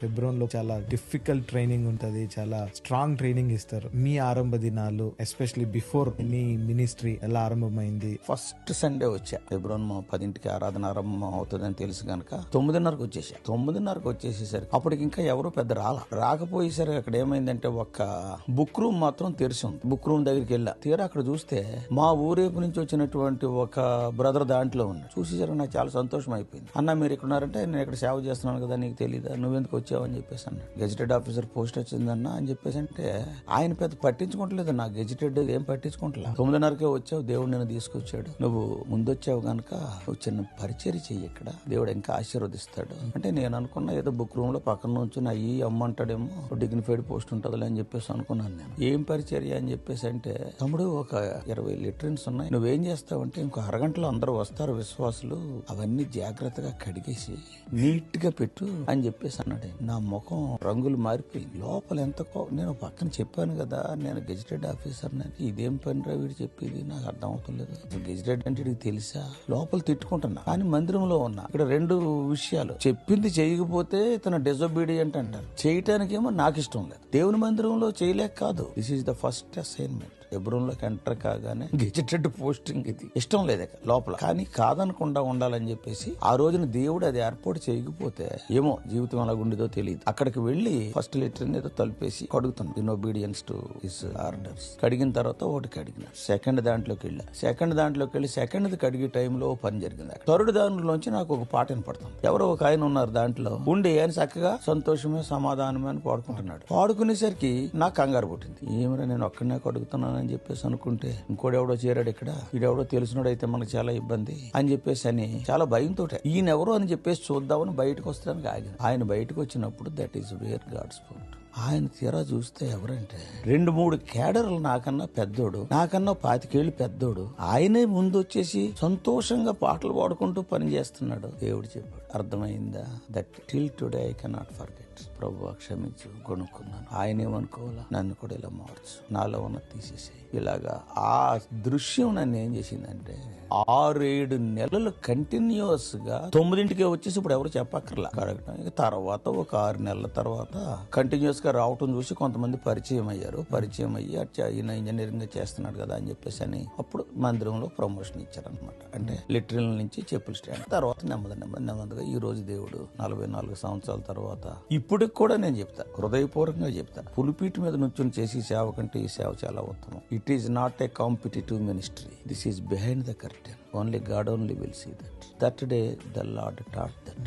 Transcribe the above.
హెబ్రోన్ లో చాలా difficult training ఉంటది, చాలా స్ట్రాంగ్ ట్రైనింగ్ ఇస్తారు. మీ ఆరంభ దినాలు ఎస్పెషల్లీ బిఫోర్ మీ మినిస్ట్రీ ఎలా ఆరంభమైంది? ఫస్ట్ సండే వచ్చా హెబ్రోన్. 10ంటికి ఆరాధన ఆరంభం అవుతుందని తెలుసు కనుక 9:30కు వచ్చేసా. 9:30కు వచ్చేసేసరికి అప్పటికి ఇంకా ఎవరు పెద్ద రాకపోయేసరికి అక్కడ ఏమైందంటే ఒక బుక్ రూమ్ మాత్రం తెరిచి ఉంది. బుక్ రూమ్ దగ్గరికి వెళ్ళా. తీరా అక్కడ చూస్తే మా ఊరేపు నుంచి వచ్చినటువంటి ఒక బ్రదర్ దాంట్లో ఉన్నాడు. చూసేసరికి నాకు చాలా సంతోషం అయిపోయింది. అన్న మీరు ఇక్కడ ఉన్నారంటే నేను ఇక్కడ సేవ చేస్తున్నాను కదా, నీకు తెలీదా, నువ్వెందుకు వచ్చావు అని చెప్పేసి అన్నాడు. గెజిటెడ్ ఆఫీసర్ పోస్ట్ వచ్చిందన్న అని చెప్పేసి అంటే ఆయన పెద్ద పట్టించుకోవట్లేదు. నా గెజిటెడ్ ఏం పట్టించుకోవట్లేదు. 9:30కే వచ్చావు, దేవుడు నేను తీసుకొచ్చాడు, నువ్వు ముందొచ్చావు గనక నువ్వు చిన్న పరిచర్య చెయ్యి, ఇక్కడ దేవుడు ఇంకా ఆశీర్వదిస్తాడు అంటే నేను అనుకున్నా ఏదో బుక్ రూమ్ లో పక్కన నుంచి నా ఈ అమ్మంటాడేమో డిగ్నిఫైడ్ పోస్ట్ ఉంటుందిలే అని చెప్పేసి అనుకున్నాను. నేను ఏం పరిచర్య అని చెప్పేసి అంటే, తమ్ముడు ఒక 20 లిటరన్స్ ఉన్నాయి, నువ్వేం చేస్తావంటే ఇంకో అరగంటలో అందరూ వస్తారు విశ్వాసులు, అవన్నీ జాగ్రత్తగా కడిగేసి నీట్ గా పెట్టు అని చెప్పేసి అన్నాడు. నా ముఖం రంగులు మారిపోయింది. లోపల ఎంత నేను పక్కన చెప్పాను కదా నేను గెజిటెడ్ ఆఫీసర్ అని, ఇదేం పని రా వీడు చెప్పేది, నాకు అర్థం అవుతలేదు. గెజిటెడ్ అంటే నీకు తెలుసా? లోపల తిట్టుకుంటున్నా కానీ మందిరంలో ఉన్నా. ఇక్కడ 2 విషయాలు, చెప్పింది చేయకపోతే తన డిజొబీడియంట్ అంటారు, చేయటానికేమో నాకు ఇష్టం లేదు. దేవుని మందిరంలో చేయలేక కాదు, this is the first assignment. హెబ్రోన్లోకి ఎంటర్ కాగానే గెజిటెడ్ పోస్టింగ్ ఇది ఇష్టం లేదు లోపల, కానీ కాదనకుండా ఉండాలని చెప్పేసి ఆ రోజున దేవుడు అది ఏర్పాటు చేయకపోతే ఏమో జీవితం ఎలాగుండేదో తెలియదు. అక్కడికి వెళ్లి ఫస్ట్ లెటర్ ఏదో తలిపేసి కడుగుతాను in obedience to his orders. కడిగిన తర్వాత ఒకటి కడిగిన సెకండ్ దాంట్లోకి వెళ్ళి సెకండ్ కడిగే టైంలో పని జరిగింది. థర్డ్ దానిలోంచి నాకు ఒక పాట వినపడుతుంది. ఎవరో ఒక ఆయన ఉన్నారు దాంట్లో ఉండి ఆయన చక్కగా సంతోషమే సమాధానమే అని పాడుకుంటున్నాడు. పాడుకునేసరికి నాకు కంగారు పుట్టింది. ఏమిరా నేను ఒక్కడనే కడుగుతున్నాను అని చెప్పేసి అనుకుంటే ఇంకోడెవడో చేరాడు ఇక్కడ, వీడెవడో తెలిసినోడు అయితే మనకు చాలా ఇబ్బంది అని చెప్పేసి అని చాలా భయంతో ఈయనెవరో అని చెప్పేసి చూద్దామని బయటకు వస్తానికి ఆగింది. ఆయన బయటకు వచ్చినప్పుడు that is where god's spot. ఆయన తీరా చూస్తే ఎవరంటే 2-3 కేడర్లు నాకన్నా పెద్దోడు, నాకన్నా 25 ఏళ్ళు పెద్దోడు. ఆయనే ముందు వచ్చేసి సంతోషంగా పాటలు పాడుకుంటూ పని చేస్తున్నాడు. దేవుడు చెప్పాడు, అర్థమైందా? That till today I cannot forget. ప్రభువా క్షమించు, కొనుక్కున్నాను. ఆయనేమనుకోవాలా, నన్ను కూడా ఇలా మార్చు, నాలో ఉన్న తీసేసి. ఇలాగా ఆ దృశ్యం నన్ను ఏం చేసిందంటే 6-7 నెలలు కంటిన్యూస్ గా 9ంటికే వచ్చేసి ఇప్పుడు ఎవరు చెప్పక్కర్లా కడగటం. తర్వాత ఒక 6 నెలల తర్వాత కంటిన్యూస్ గా రావటం చూసి కొంతమంది పరిచయం అయ్యారు. పరిచయం అయ్యి ఈయన ఇంజనీరింగ్ చేస్తున్నాడు కదా అని చెప్పేసి అని అప్పుడు మందిరంలో ప్రమోషన్ ఇచ్చారనమాట. అంటే లిటరల్ నుంచి చెప్పుల స్టాండ్. తర్వాత నెమ్మదిగా ఈ రోజు దేవుడు 44 సంవత్సరాల తర్వాత ఇప్పటికి కూడా నేను చెప్తా, హృదయపూర్వకంగా చెప్తా, పులిపీటి మీద నుంచి చేసి సేవ కంటే ఈ సేవ చాలా ఉత్తమం. It is not a competitive ministry, this is behind the curtain. Only God only will see that. That day the Lord taught that.